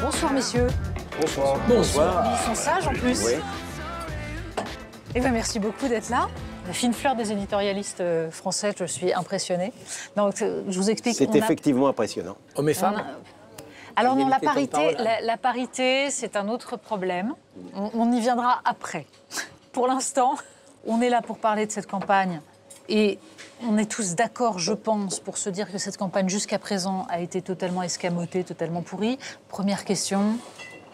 Bonsoir, messieurs. Bonsoir. Bonsoir. Ils sont sages en plus. Oui. Eh bien, merci beaucoup d'être là. La fine fleur des éditorialistes français, je suis impressionnée. Donc, je vous explique. C'est effectivement impressionnant. Hommes et femmes. Alors non, la parité, c'est un autre problème. On y viendra après. Pour l'instant, on est là pour parler de cette campagne. Et on est tous d'accord, je pense, pour se dire que cette campagne, jusqu'à présent, a été totalement escamotée, totalement pourrie. Première question,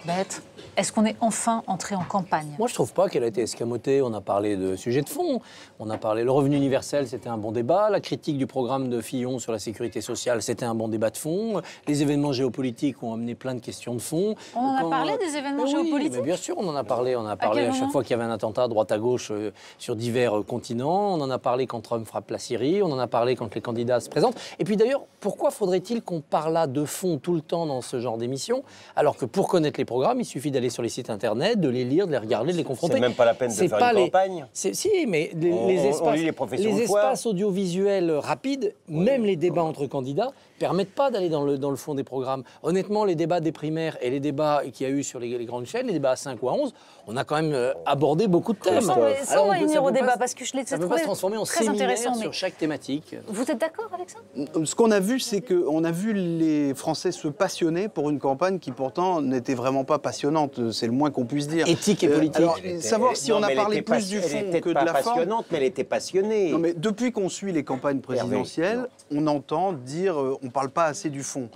bête. Est-ce qu'on est enfin entré en campagne? Moi, je trouve pas qu'elle a été escamotée. On a parlé de sujets de fond. On a parlé le revenu universel, c'était un bon débat. La critique du programme de Fillon sur la sécurité sociale, c'était un bon débat de fond. Les événements géopolitiques ont amené plein de questions de fond. On en a parlé des événements géopolitiques? Oui, mais bien sûr, on en a parlé. On a parlé à chaque fois qu'il y avait un attentat à droite à gauche sur divers continents. On en a parlé quand Trump frappe la Syrie. On en a parlé quand les candidats se présentent. Et puis d'ailleurs, pourquoi faudrait-il qu'on parle de fond tout le temps dans ce genre d'émission, alors que pour connaître les programmes, il suffit d'aller sur les sites internet, de les lire, de les regarder, de les confronter. C'est même pas la peine de faire une campagne. Si, mais les espaces audiovisuels rapides, même les débats entre candidats, permettent pas d'aller dans le fond des programmes. Honnêtement, les débats des primaires et les débats qu'il y a eu sur les grandes chaînes, les débats à 5 ou à 11, on a quand même abordé beaucoup de thèmes. Sans revenir au débat, parce que je l'ai trouvé ça peut pas se transformer en séminaire sur chaque thématique. Vous êtes d'accord avec ça? Ce qu'on a vu, c'est qu'on a vu les Français se passionner pour une campagne qui pourtant n'était vraiment pas passionnante. C'est le moins qu'on puisse dire. Éthique et politique. Alors, savoir si on a parlé plus du fond que de la forme. Passionnante, mais elle était passionnée. Non, mais depuis qu'on suit les campagnes présidentielles, on entend dire on ne parle pas assez du fond.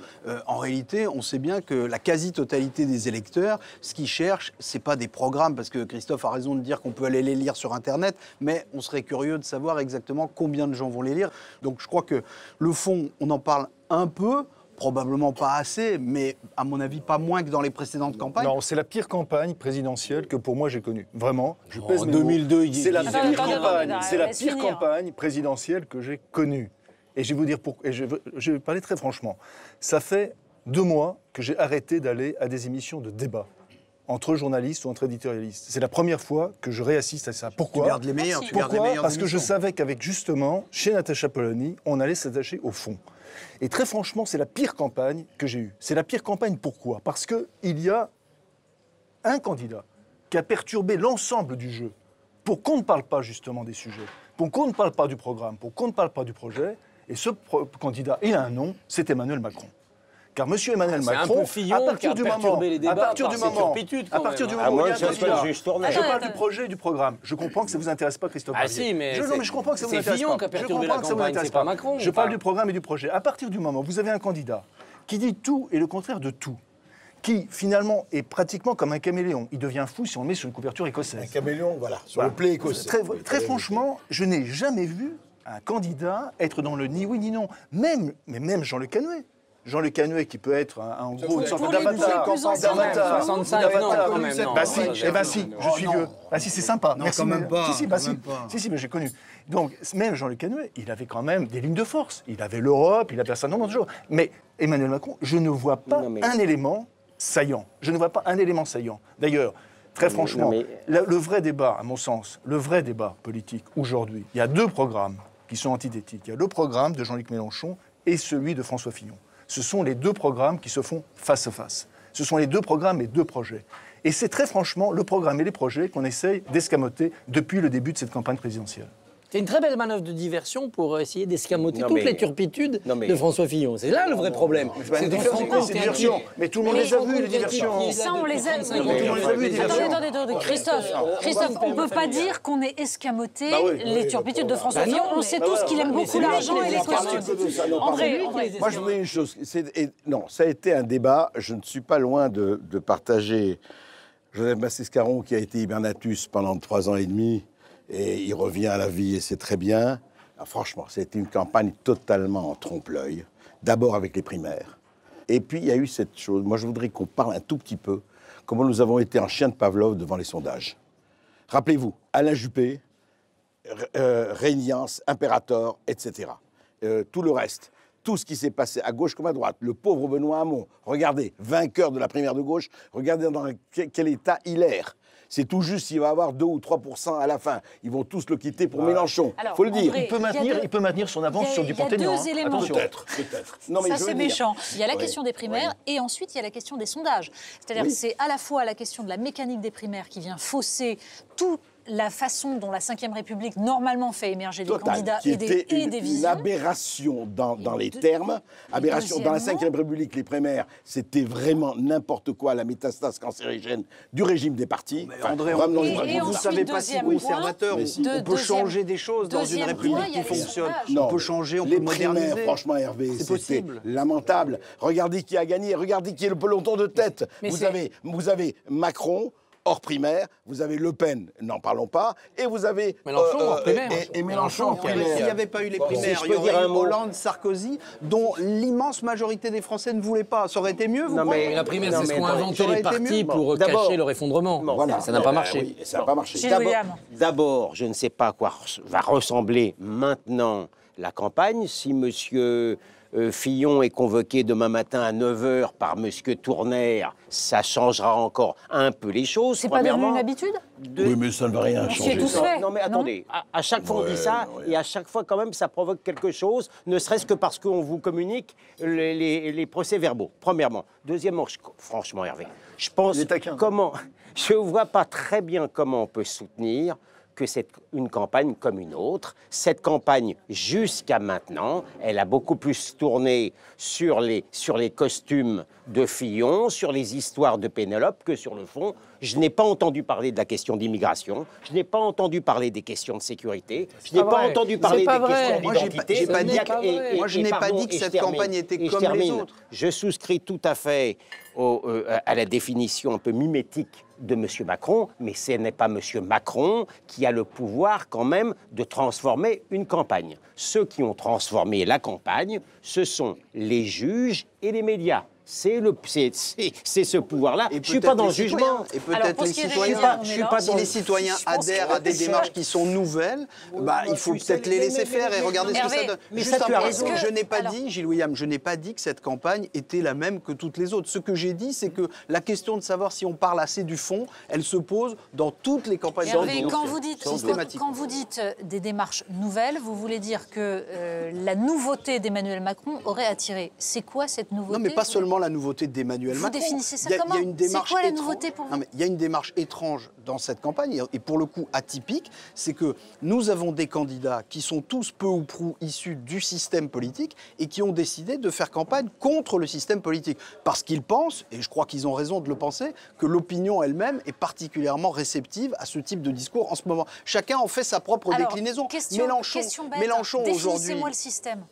En réalité, on sait bien que la quasi-totalité des électeurs, ce qu'ils cherchent, c'est pas des programmes, parce que Christophe a raison de dire qu'on peut aller les lire sur Internet, mais on serait curieux de savoir exactement combien de gens vont les lire. Donc je crois que le fond, on en parle un peu. Probablement pas assez, mais à mon avis pas moins que dans les précédentes campagnes. Non, c'est la pire campagne présidentielle que pour moi j'ai connue. Vraiment, je pèse mes 2002, mots. C'est la pire campagne présidentielle que j'ai connue. Et je vais vous dire pourquoi. Je vais parler très franchement. Ça fait 2 mois que j'ai arrêté d'aller à des émissions de débat entre journalistes ou entre éditorialistes. C'est la première fois que je réassiste à ça. Pourquoi? Tu gardes les meilleurs. Pourquoi? Parce que je savais qu'avec justement, chez Natacha Polony, on allait s'attacher au fond. Et très franchement, c'est la pire campagne que j'ai eue. C'est la pire campagne, pourquoi? Parce qu'il y a un candidat qui a perturbé l'ensemble du jeu pour qu'on ne parle pas justement des sujets, pour qu'on ne parle pas du programme, pour qu'on ne parle pas du projet. Et ce candidat, il a un nom, c'est Emmanuel Macron. Car M. Emmanuel Macron, à partir du moment, je parle du projet et du programme. Je comprends que ça ne vous intéresse pas, Christophe. Ah si, mais je comprends que ça vous intéresse pas. C'est Fillon qui a perturbé la campagne, c'est pas Macron. Je parle du programme et du projet. À partir du moment où vous avez un candidat qui dit tout et le contraire de tout, qui finalement est pratiquement comme un caméléon, il devient fou si on le met sur une couverture écossaise. Un caméléon, voilà, sur le blé écossais. Très franchement, je n'ai jamais vu un candidat être dans le ni oui ni non. Même Jean-Luc Canuet. Jean-Luc Canuet qui peut être en gros une sorte d'avatar. 65, non, quand même, non. Bah si, je suis vieux. Bah si, c'est sympa. Non, merci. quand même pas. Si, mais j'ai connu. Donc, même Jean-Luc Canuet, il avait quand même des lignes de force. Il avait l'Europe, il avait un certain nombre de choses. Mais Emmanuel Macron, je ne vois pas un élément saillant. Je ne vois pas un élément saillant. D'ailleurs, très franchement, le vrai débat, à mon sens, le vrai débat politique aujourd'hui, il y a 2 programmes qui sont antithétiques. Il y a le programme de Jean-Luc Mélenchon et celui de François Fillon. Ce sont les 2 programmes qui se font face à face. Ce sont les 2 programmes et 2 projets. Et c'est très franchement le programme et les projets qu'on essaye d'escamoter depuis le début de cette campagne présidentielle. C'est une très belle manœuvre de diversion pour essayer d'escamoter toutes les turpitudes de François Fillon. C'est là le vrai problème. C'est diversion. Mais tout le monde les a vues, les diversions. Ça, on les a. Attendez. Christophe, on ne peut pas dire qu'on ait escamoté les turpitudes de François Fillon. On sait tous qu'il aime beaucoup l'argent et les costumes. André. Moi, je vous dis une chose. Non, ça a été un débat. Je ne suis pas loin de partager Joseph Massescaron, qui a été hibernatus pendant 3 ans et demi. Et il revient à la vie et c'est très bien. Alors, franchement, c'était une campagne totalement en trompe-l'œil. D'abord avec les primaires. Et puis, il y a eu cette chose. Moi, je voudrais qu'on parle un tout petit peu comment nous avons été en chien de Pavlov devant les sondages. Rappelez-vous, Alain Juppé, Régnance, Impérator, etc. Tout le reste. Tout ce qui s'est passé à gauche comme à droite. Le pauvre Benoît Hamon, regardez, vainqueur de la primaire de gauche, regardez dans quel état il erre. C'est tout juste s'il va avoir 2 ou 3% à la fin. Ils vont tous le quitter pour Mélenchon. Il faut le dire. Il peut maintenir son avance sur Dupont-Aignan. Il y a 2 éléments. Peut-être. Non, mais ça, je veux c'est dire. méchant. Il y a la question des primaires et ensuite, il y a la question des sondages. C'est-à-dire que c'est à la fois la question de la mécanique des primaires qui vient fausser toute la façon dont la Ve République normalement fait émerger des candidats qui et était des une visions. aberration dans les termes. Aberration dans la Ve République, les primaires, c'était vraiment n'importe quoi, la métastase cancérigène du régime des partis. Mais André, et vous ne ensuite, savez pas si conservateur. On peut changer des choses dans une république qui fonctionne. On peut changer, on peut moderniser. Primaires, franchement, Hervé, C'est c'était possible. lamentable. Regardez qui a gagné, regardez qui est le peloton de tête. Vous avez Macron. Hors primaire, vous avez Le Pen, n'en parlons pas, et vous avez Mélenchon hors primaire. et Mélenchon hors primaire. S'il n'y avait pas eu les primaires, si il je y peux dire aurait eu un mot. Hollande, Sarkozy, dont l'immense majorité des Français ne voulaient pas. Ça aurait été mieux, vous croyez Mais la primaire, Non, c'est ce mais qu'ont attendez, inventé ça aurait les été partis mieux. pour D'abord- cacher leur effondrement. Voilà. Ça n'a pas marché. Oui, ça n'a pas marché. Gilles William. D'abord, je ne sais pas à quoi va ressembler maintenant la campagne. Si monsieur Fillon est convoqué demain matin à 9h par monsieur Tournaire, ça changera encore un peu les choses. C'est pas devenu Premièrement. une habitude? Oui, mais ça ne va rien On s'y est changer. tous ça. fait. Non mais attendez, à chaque fois on dit ça, et à chaque fois quand même ça provoque quelque chose, ne serait-ce que parce qu'on vous communique les procès-verbaux, premièrement. Deuxièmement, franchement Hervé, je pense Il est taquin. je ne vois pas très bien comment on peut soutenir que c'est une campagne comme une autre. Cette campagne, jusqu'à maintenant, elle a beaucoup plus tourné sur les costumes de Fillon, sur les histoires de Pénélope que sur le fond. Je n'ai pas entendu parler de la question d'immigration, je n'ai pas entendu parler des questions de sécurité, je n'ai pas vrai. entendu parler C'est pas des vrai. questions Moi, d'identité. j'ai pas dit que- moi, je n'ai pas dit que cette campagne était comme les autres. Je souscris tout à fait à la définition un peu mimétique de M. Macron, mais ce n'est pas M. Macron qui a le pouvoir quand même de transformer une campagne. Ceux qui ont transformé la campagne, ce sont les juges et les médias. C'est ce pouvoir-là. Je ne suis pas dans le jugement. Et Alors, peut-être pour les ce qui est des citoyens. médias, on je est suis là. pas Si dans les le- citoyens je pense adhèrent à des que- démarches qui sont nouvelles, il faut peut-être les laisser faire et regarder ce que ça Hervé, donne. mais Juste ça, tu un as peu, raison. je n'ai pas Alors- dit, Gilles William, je n'ai pas dit que cette campagne était la même que toutes les autres. Ce que j'ai dit, c'est que la question de savoir si on parle assez du fond, elle se pose dans toutes les campagnes. Hervé, sans quand doute. vous dites, Systématiquement. quand vous dites des démarches nouvelles, vous voulez dire que la nouveauté d'Emmanuel Macron aurait attiré. C'est quoi cette nouveauté? Non, mais pas seulement la nouveauté d'Emmanuel Vous Macron. définissez ça Il y a comment? une démarche C'est quoi la étrange. nouveauté pour vous? Non, mais il y a une démarche étrange dans cette campagne, et pour le coup atypique, c'est que nous avons des candidats qui sont tous peu ou prou issus du système politique et qui ont décidé de faire campagne contre le système politique. Parce qu'ils pensent, et je crois qu'ils ont raison de le penser, que l'opinion elle-même est particulièrement réceptive à ce type de discours en ce moment. Chacun en fait sa propre Alors, déclinaison. question bête. Mélenchon aujourd'hui... Définissez-moi le système.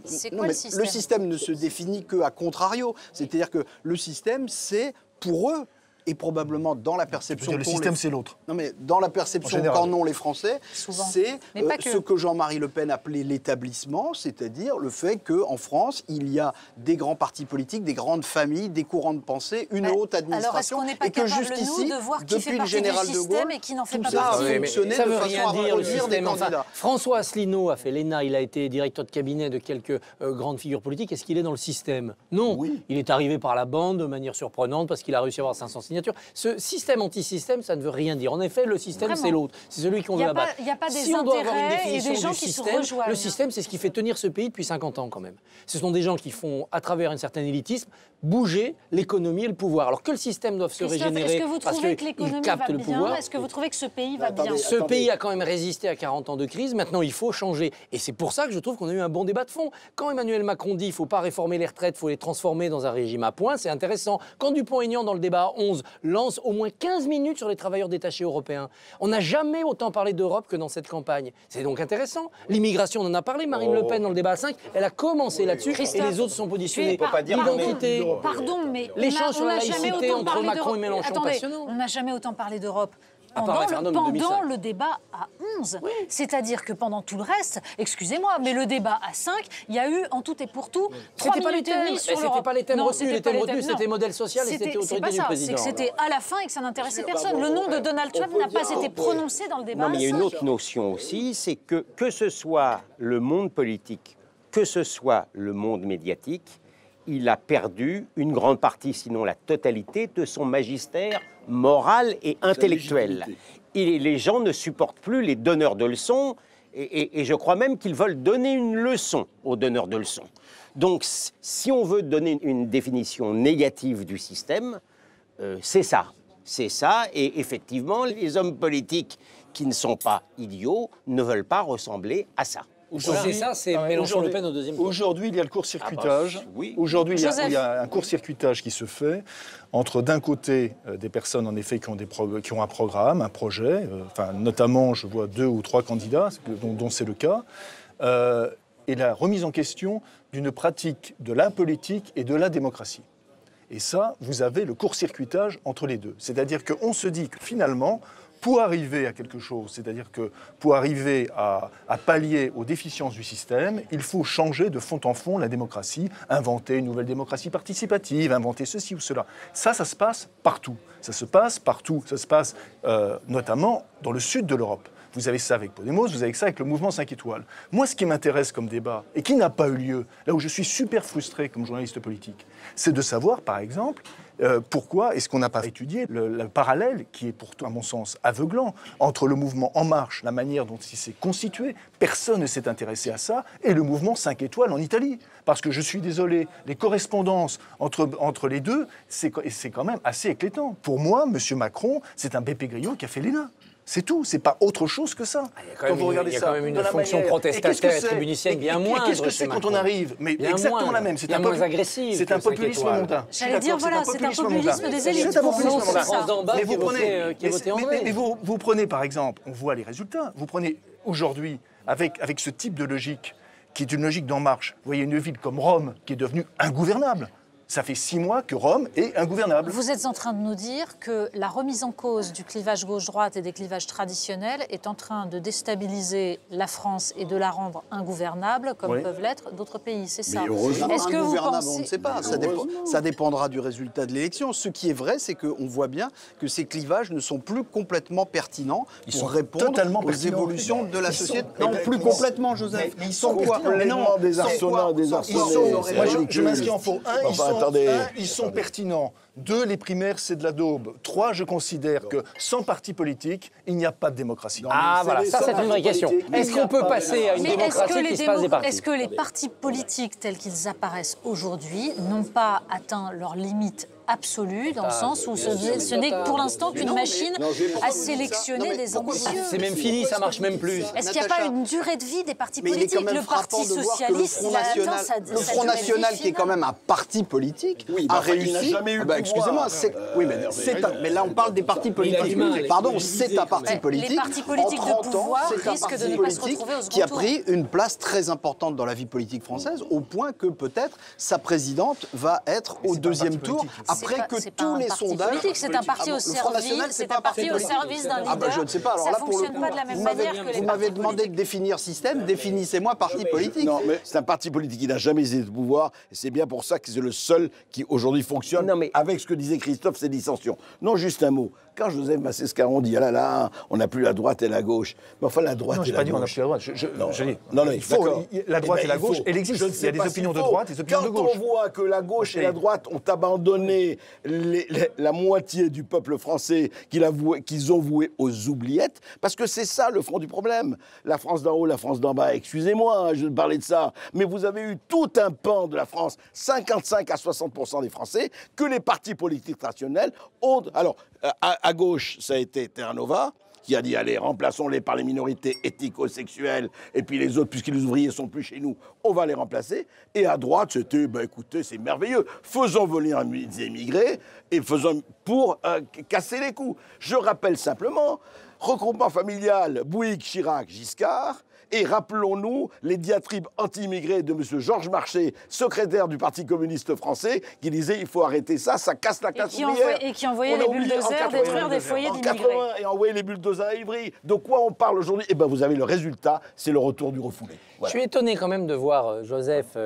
C'est Non, quoi mais le système? le système ne se définit qu'à contrario. C'est-à-dire que le système, c'est pour eux, et probablement dans la perception Le qu'ont système, les- c'est l'autre. Non, mais dans la perception En général. qu'en ont les Français, Souvent. c'est Mais pas que. ce que Jean-Marie Le Pen appelait l'établissement, c'est-à-dire le fait qu'en France, il y a des grands partis politiques, des grandes familles, des courants de pensée, une haute Alors, est-ce administration, qu'on n'est pas et que capable, jusqu'ici, nous, de voir qui fait depuis le partie général du de système Gaulle, et qui n'en fait tout pas ça partie? a fonctionné Ça de veut façon rien à dire le produire des système. Enfin, candidats. François Asselineau a fait l'ENA, il a été directeur de cabinet de quelques grandes figures politiques. Est-ce qu'il est dans le système? Non. Oui. Il est arrivé par la bande de manière surprenante parce qu'il a réussi à avoir 500 signatures. Ce système anti-système, ça ne veut rien dire. En effet, le système, Vraiment. c'est l'autre. C'est celui qu'on Il y a veut pas- abattre. il y a pas des Si on doit avoir une intérêts et des définition gens du qui se système, rejoignent. le système, c'est ce qui fait tenir ce pays depuis 50 ans quand même. Ce sont des gens qui font, à travers un certain élitisme, bouger l'économie et le pouvoir. Alors que le système doit se Christophe, régénérer est-ce que vous parce trouvez que qu'il l'économie capte va le bien? pouvoir. Est-ce que vous trouvez que ce pays va Attendez, bien? Ce Attendez. pays a quand même résisté à 40 ans de crise. Maintenant, il faut changer. Et c'est pour ça que je trouve qu'on a eu un bon débat de fond. Quand Emmanuel Macron dit qu'il ne faut pas réformer les retraites, il faut les transformer dans un régime à points, c'est intéressant. Quand Dupont-Aignan, dans le débat à 11, lance au moins 15 minutes sur les travailleurs détachés européens, on n'a jamais autant parlé d'Europe que dans cette campagne. C'est donc intéressant. L'immigration, on en a parlé. Marine Le Pen, dans le débat à 5, elle a commencé là-dessus. Et Christophe, les autres sont positionnés. tu es pas dire, L'identité. Pardon, mais L'échange sur la n'a jamais laïcité autant entre parlé Macron d'Europe. et Mélenchon, Attendez, passionnant. on n'a jamais autant parlé d'Europe. À part le référendum de Pendant 2005. le débat à 11. C'est-à-dire que pendant tout le reste, excusez-moi, mais le débat à 5, il y a eu en tout et pour tout 3 C'était pas les minutes et thèmes. demie Mais sur c'était l'Europe. pas les thèmes Non, retenus. c'était Les pas thèmes retenus, non. c'était modèle social et c'était C'est autorité pas du ça, président. c'est que c'était à la fin et que ça n'intéressait personne. Le nom de Donald Trump peut n'a pas dire- été prononcé dans le débat Non, mais il y a à une 5. autre notion aussi, c'est que ce soit le monde politique, que ce soit le monde médiatique, il a perdu une grande partie, sinon la totalité, de son magistère moral et intellectuel. Et les gens ne supportent plus les donneurs de leçons, et je crois même qu'ils veulent donner une leçon aux donneurs de leçons. Donc, si on veut donner une définition négative du système, c'est ça. C'est ça, et effectivement, les hommes politiques qui ne sont pas idiots ne veulent pas ressembler à ça. C'est ça, c'est Mélenchon-Le Pen au deuxième tour. Aujourd'hui, il y a le court-circuitage. Oui. Aujourd'hui, il y a un court-circuitage qui se fait entre, d'un côté, des personnes, en effet, qui ont un programme, un projet. Notamment, je vois 2 ou 3 candidats, dont c'est le cas. Et la remise en question d'une pratique de la politique et de la démocratie. Et ça, vous avez le court-circuitage entre les deux. C'est-à-dire qu'on se dit que finalement, pour arriver à quelque chose, c'est-à-dire que pour arriver à pallier aux déficiences du système, il faut changer de fond en fond la démocratie, inventer une nouvelle démocratie participative, inventer ceci ou cela. Ça se passe partout. Ça se passe partout. Ça se passe notamment dans le sud de l'Europe. Vous avez ça avec Podemos, vous avez ça avec le mouvement 5 étoiles. Moi, ce qui m'intéresse comme débat, et qui n'a pas eu lieu, là où je suis super frustré comme journaliste politique, c'est de savoir, par exemple, pourquoi est-ce qu'on n'a pas étudié le parallèle, qui est pourtant, à mon sens, aveuglant, entre le mouvement En Marche, la manière dont il s'est constitué, personne ne s'est intéressé à ça, et le mouvement 5 étoiles en Italie. Parce que je suis désolé, les correspondances entre les deux, c'est quand même assez éclatant. Pour moi, M. Macron, c'est un Beppe Grillo qui a fait l'ENA. C'est tout, c'est pas autre chose que ça. Il y a quand même une fonction protestataire et tribunicienne bien moindre. Qu'est-ce que c'est quand on arrive? Mais exactement la même. C'est un moins agressif. C'est un populisme mondain. J'allais dire, voilà, c'est un populisme des élites. C'est un populisme mondain. Mais vous prenez, par exemple, on voit les résultats. Vous prenez aujourd'hui, avec ce type de logique, qui est une logique d'en marche, vous voyez une ville comme Rome qui est devenue ingouvernable. Ça fait 6 mois que Rome est ingouvernable. Vous êtes en train de nous dire que la remise en cause du clivage gauche-droite et des clivages traditionnels est en train de déstabiliser la France et de la rendre ingouvernable, comme peuvent l'être d'autres pays, c'est ça? Est-ce que vous pensez... On ne sait pas, ça dépendra du résultat de l'élection. Ce qui est vrai, c'est qu'on voit bien que ces clivages ne sont plus complètement pertinents pour répondre aux évolutions de la société. Non, plus complètement, Joseph. Ils sont complètement désarçonnés. Moi, je m'inscris en faux. Ils sont pertinents. 2, les primaires, c'est de la daube. 3, je considère que sans parti politique, il n'y a pas de démocratie. Voilà, ça c'est une vraie question. Est-ce qu'on peut passer à une démocratie qui se passe des partis? Est-ce que les partis politiques tels qu'ils apparaissent aujourd'hui n'ont pas atteint leurs limites absolues, dans le sens où ce n'est pour l'instant qu'une machine à sélectionner des ambitieux? C'est même fini, ça marche même plus. Est-ce qu'il n'y a pas une durée de vie des partis politiques? Le Parti socialiste, il a atteint sa durée de vie. Le Front National, qui est quand même un parti politique, a réussi... Excusez-moi, mais là on parle des partis politiques. Pardon, c'est un parti politique. Les partis politiques de pouvoir risquent de ne pas se retrouver au second tour. Qui a pris une place très importante dans la vie politique française, au point que peut-être sa présidente va être au deuxième tour, après que tous les sondages... C'est un parti au service d'un leader. Je ne sais pas. Alors là, pour le coup, vous m'avez demandé de définir système, définissez-moi parti politique. Non, mais c'est un parti politique qui n'a jamais été au pouvoir, et c'est bien pour ça que c'est le seul qui aujourd'hui fonctionne avec ce que disait Christophe, c'est dissensions. Non, juste un mot. Quand Joseph Massescaron dit « Ah là là, on n'a plus la droite et la gauche », mais enfin la droite et la gauche... Non, je n'ai pas dit on n'a plus la droite. Il faut la droite et la gauche, elle existe. Il y a des opinions de droite et des opinions de gauche. Quand on voit que la gauche et la droite ont abandonné la moitié du peuple français qu'ils ont voué aux oubliettes, parce que c'est ça le fond du problème. La France d'en haut, la France d'en bas, excusez-moi, je vais parler de ça, mais vous avez eu tout un pan de la France, 55 à 60% des Français, que les partis politiques traditionnels ont... Alors, à gauche, ça a été Terra Nova, qui a dit, allez, remplaçons-les par les minorités éthico-sexuelles, et puis les autres, puisque les ouvriers sont plus chez nous, on va les remplacer. Et à droite, c'était, écoutez, c'est merveilleux, faisons venir les immigrés, et faisons pour casser les coups. Je rappelle simplement, regroupement familial, Bouygues, Chirac, Giscard, et rappelons-nous les diatribes anti-immigrés de M. Georges Marchais, secrétaire du Parti communiste français, qui disait il faut arrêter ça, ça casse la classe ouvrière. Et qui envoyait les bulldozers détruire des foyers d'immigrés. Et envoyer les bulldozers à Ivry. De quoi on parle aujourd'hui? Eh bien, vous avez le résultat, c'est le retour du refoulé. Voilà. Je suis étonné quand même de voir Joseph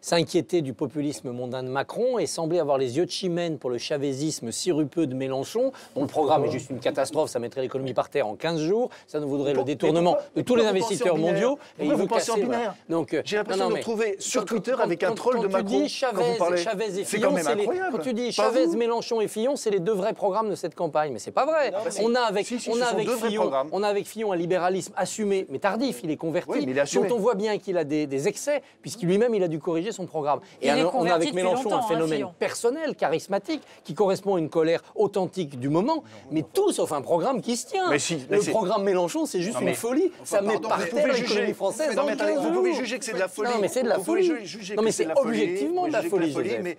s'inquiéter du populisme mondain de Macron et sembler avoir les yeux de chimène pour le chavézisme sirupeux de Mélenchon, dont le programme est juste une catastrophe, ça mettrait l'économie par terre en 15 jours, ça nous vaudrait le détournement de tous les investisseurs mondiaux mondiaux. Et il Pourquoi veut vous pensez en casser, binaire? Donc, J'ai l'impression de me retrouver sur Twitter avec un troll de Macron. Quand tu dis Chavez et c'est Fillon, quand même incroyable. quand tu dis Pas Chavez, vous. Mélenchon et Fillon, c'est les deux vrais programmes de cette campagne. Mais c'est pas vrai. On a avec Fillon un libéralisme assumé, mais tardif. Il est converti. Oui, mais il est assumé. Dont on voit bien qu'il a des excès, puisqu'il lui-même il a dû corriger son programme. Et on a avec Mélenchon un phénomène personnel, charismatique, qui correspond à une colère authentique du moment, mais tout sauf un programme qui se tient. Le programme Mélenchon, c'est juste une folie. Ça met par terre l'économie française. Vous pouvez juger que c'est de la folie. Non, mais c'est de la folie. Non, mais c'est objectivement de la folie, Joseph. Mais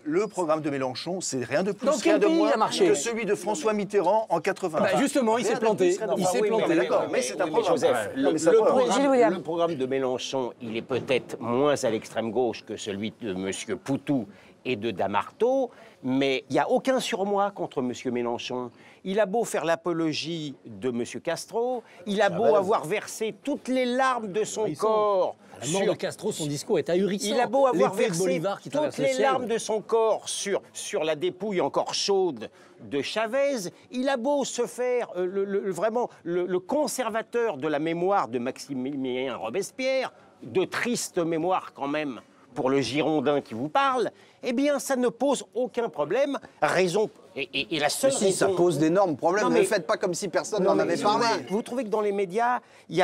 le programme de Mélenchon, c'est rien de plus, Dans rien quel de pays moins il a marché que celui de François Mitterrand en 80. Bah, justement, il s'est planté. Il s'est planté. D'accord, mais c'est un programme. Joseph, le programme de Mélenchon, il est peut-être moins à l'extrême gauche que celui de M. Poutou et de Damarteau, mais il n'y a aucun surmoi contre M. Mélenchon. Il a beau faire l'apologie de M. Castro, il a beau avoir versé toutes les larmes de son corps. À la mort de Castro, son discours est ahurissant. Il a beau avoir L'épée de versé Bolivar qui traverse toutes le les ciel. larmes de son corps sur la dépouille encore chaude de Chavez, il a beau se faire vraiment le conservateur de la mémoire de Maximilien Robespierre, de triste mémoire quand même pour le Girondin qui vous parle, eh bien ça ne pose aucun problème. Raison. Et la seule Si, raison... ça pose d'énormes problèmes. Non, Ne mais- faites pas comme si personne Non, n'en mais avait parlé. Vous trouvez que dans les médias, il y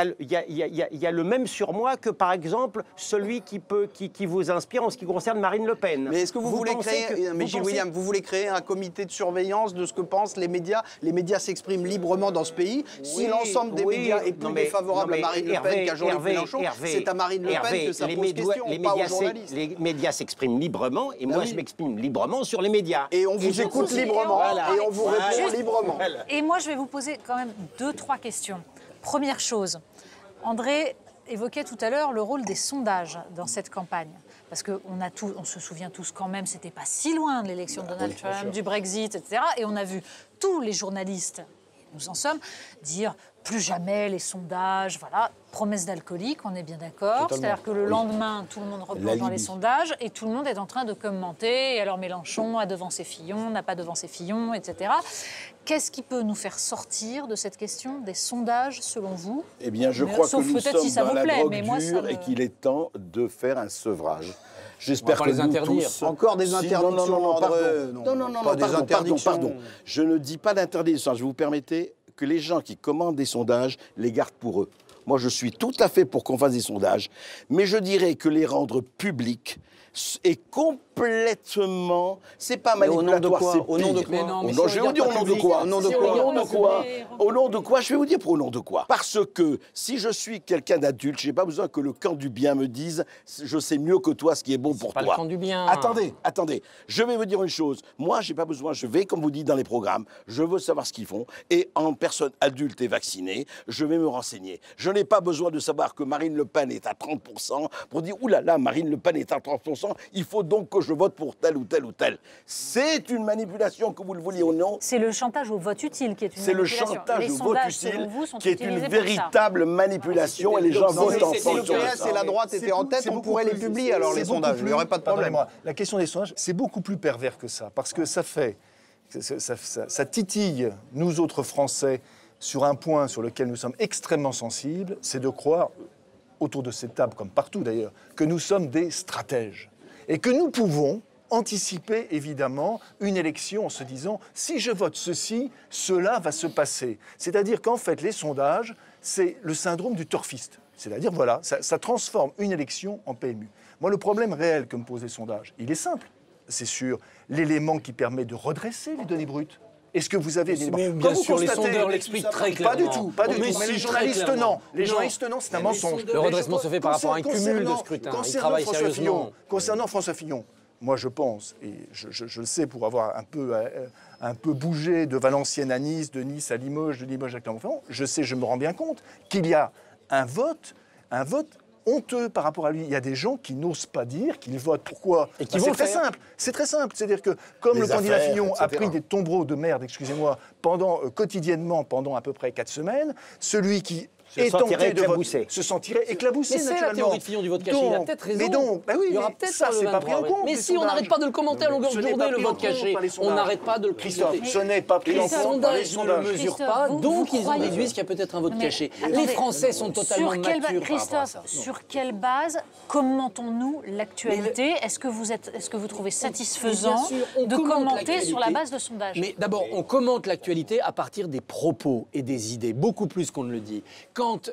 a le même surmoi que, par exemple, celui qui vous inspire en ce qui concerne Marine Le Pen. Mais est-ce que vous voulez pensez créer, que- mais vous Gilles pensez- William, vous voulez créer un comité de surveillance de ce que pensent les médias? Les médias s'expriment librement dans ce pays. Si l'ensemble des médias est plus défavorable à Marine Le Pen qu'à Jean-Luc Mélenchon, c'est à Marine Le Pen que ça pose question, pas aux journalistes. Les médias s'expriment librement et moi je m'exprime librement sur les médias. Et on vous je écoute considère- librement Voilà. et on vous répond librement. Et moi, je vais vous poser quand même 2-3 questions. Première chose, André évoquait tout à l'heure le rôle des sondages dans cette campagne. Parce on se souvient tous quand même, c'était pas si loin de l'élection de Donald Trump, du Brexit, etc. Et on a vu tous les journalistes, nous en sommes, dire plus jamais les sondages, voilà, promesse d'alcoolique, on est bien d'accord. C'est-à-dire que le lendemain, tout le monde replonge dans les sondages et tout le monde est en train de commenter. Et alors Mélenchon a devancé Fillon, n'a pas devancé Fillon, etc. Qu'est-ce qui peut nous faire sortir de cette question des sondages, selon vous? Eh bien, je crois que Sauf nous peut-être si ça sommes dans vous la plaît, drogue mais moi, ça dure me- et qu'il est temps de faire un sevrage. J'espère On que va pas les nous interdire. tous... Encore des interdictions, non, André. pardon. Pas des interdictions. Pardon. Je ne dis pas d'interdiction. Je vous permettez que les gens qui commandent des sondages les gardent pour eux. Moi, je suis tout à fait pour qu'on fasse des sondages, mais je dirais que les rendre publics est complètement... C'est pas Mais au nom de manipulatoire, quoi? c'est Au nom de pire. quoi? Mais non, mais Non, si je on vais vous dire au regarde nom de pas quoi. public, Au nom de si on quoi? regarde Au nom de pas quoi? public. Au nom de quoi? Je vais vous dire pour au nom de quoi. Parce que si je suis quelqu'un d'adulte, j'ai pas besoin que le camp du bien me dise je sais mieux que toi ce qui est bon pour pas toi. le camp du bien. Attendez. Je vais vous dire une chose. Moi, j'ai pas besoin. Je vais, comme vous dites dans les programmes, je veux savoir ce qu'ils font. Et en personne adulte et vaccinée, je vais me renseigner. Je n'ai pas besoin de savoir que Marine Le Pen est à 30% pour dire oulala, Marine Le Pen est à 30%. Il faut donc que je vote pour tel ou tel ou tel. C'est une manipulation, que vous le vouliez ou non. C'est le chantage au vote utile qui est une C'est le manipulation. chantage Les au vote sondages, utile selon vous, sont qui est une utilisés pour ça. véritable manipulation et les gens Non, mais votent en si le fonction de PS ça. et la droite étaient en tête, on pourrait les publier alors les sondages. Il n'y aurait pas de problème. Pardonnez-moi, la question des sondages, c'est beaucoup plus pervers que ça, parce que ça titille nous autres Français sur un point sur lequel nous sommes extrêmement sensibles, c'est de croire, autour de cette table comme partout d'ailleurs, que nous sommes des stratèges et que nous pouvons anticiper évidemment une élection en se disant si je vote ceci, cela va se passer. C'est-à-dire qu'en fait les sondages, c'est le syndrome du turfiste. C'est-à-dire voilà, ça transforme une élection en PMU. Moi le problème réel que me posent les sondages, il est simple. C'est sur l'élément qui permet de redresser les données brutes. Est-ce que vous avez des éléments? Mais Quand bien vous sûr, les constatez- sondeurs l'expliquent très Pas du clairement. tout, pas du Mais tout. Mais si, les très journalistes, clairement. non. Les Non. journalistes, non, c'est un mensonge. Le redressement se fait par rapport à un cumul de Concernant- scrutins. Ils concernant travaillent François sérieusement. Fillon, concernant François Fillon, moi je pense, et je le sais pour avoir un peu bougé de Valenciennes à Nice, de Nice à Limoges, de Limoges à Clermont-Ferrand, je me rends bien compte qu'il y a un vote honteux par rapport à lui. Il y a des gens qui n'osent pas dire qu'ils votent. Pourquoi? Et qui vont C'est le très faire. simple. C'est très simple. C'est-à-dire que comme Les le candidat affaires, Fillon a etc. pris des tombereaux de merde, excusez-moi, quotidiennement pendant à peu près 4 semaines, celui qui et tenter de éclaboussé. voter, se sentirait éclabousé, Mais c'est la naturellement. théorie de Fillon du vote caché, il a Donc, peut-être raison. Mais donc, bah oui, il y aura mais peut-être ça, pas le c'est pas 23, pris en compte. Mais les si on sondages. n'arrête pas de le commenter à longueur de Ce n'est journée, pas le pris en vote compte caché, par les on sondages. n'arrête pas de le Christophe, commenter. ce n'est pas pris Les en compte par les sondages ne le sondages. mesurent Christophe, pas, vous donc ils en croyez- déduisent qu'il y a peut-être un vote Mais caché. attendez, Les Français sont totalement sur quelle matures par rapport à Christophe, ça. sur quelle base commentons-nous l'actualité? Est-ce que vous trouvez satisfaisant Bien sûr, on de commente commenter sur la l'actualité. base de sondages? Mais d'abord, on commente l'actualité à partir des propos et des idées, beaucoup plus qu'on ne le dit. Quand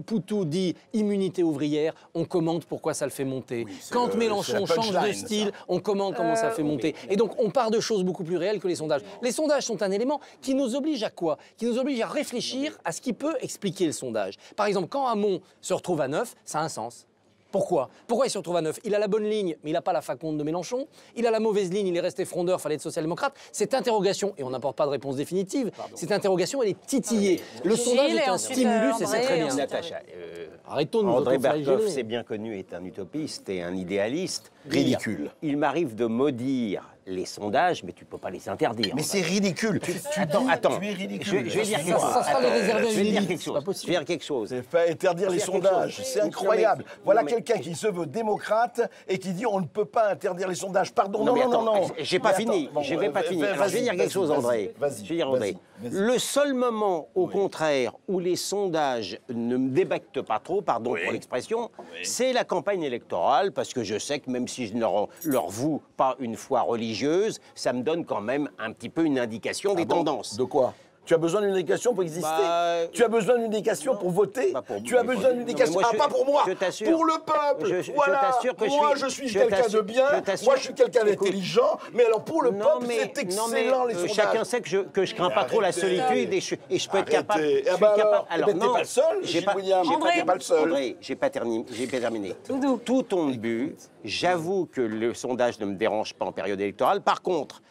Poutou dit immunité ouvrière, on commente pourquoi ça le fait monter. Quand c'est Mélenchon la change de punchline, style, on commente comment ça fait monter. Et donc, on part de choses beaucoup plus réelles que les sondages. Les sondages sont un élément qui nous oblige à quoi? Qui nous oblige à réfléchir à ce qui peut expliquer le sondage. Par exemple, quand Hamon se retrouve à 9, ça a un sens. Pourquoi? Pourquoi il se retrouve à 9? Il a la bonne ligne, mais il n'a pas la faconde de Mélenchon. Il a la mauvaise ligne, il est resté frondeur, fallait être social-démocrate. Cette interrogation, et on n'apporte pas de réponse définitive, cette interrogation, elle est titillée. Le sondage Gilles, est et un ensuite, stimulus et c'est André, très bien. ensuite, Natacha, Arrêtons de nous André autoflageller. Berkoff, c'est bien connu, est un utopiste et un idéaliste. Ridicule. Il m'arrive de maudire les sondages, mais tu peux pas les interdire. Mais c'est ridicule. Attends, tu es ridicule. je vais dire quelque chose. Ça sera les réserver à Je une vais dire élite, quelque c'est pas chose. possible. Je vais dire quelque chose. C'est pas interdire les Faire quelque sondages, chose. c'est Non, incroyable. mais- Voilà non, mais- quelqu'un qui se veut démocrate et qui dit on ne peut pas interdire les sondages. Pardon, Non, mais non, non, attends, non. j'ai pas Mais fini. attends, bon, Je vais pas finir. Alors, je vais dire quelque chose, André. Vas-y. Je vais dire, André. Le seul moment, au contraire, où les sondages ne me débectent pas trop, pardon pour l'expression, c'est la campagne électorale, parce que je sais que même si je ne leur voue pas une foi religieuse, ça me donne quand même un petit peu une indication des tendances. De quoi? Tu as besoin d'une indication pour exister? Bah, Tu as besoin d'une indication pour voter? Bah, pour- Tu as besoin d'une Non, mais indication? moi, Ah, je- pas pour moi! je t'assure. Pour le peuple! Je Voilà! t'assure que moi, je suis quelqu'un de bien, moi, je suis quelqu'un d'intelligent, mais alors pour le peuple, c'est excellent, les sondages. chacun sait que je crains pas trop la solitude et je peux être capable. Arrêtez. Je Ah suis bah capable. alors, t'es pas le seul, j'ai Gilles pas- William. j'ai T'es pas le seul. André, j'ai pas terminé. Tout tombe but. J'avoue que le sondage ne me dérange pas en période électorale. Par contre,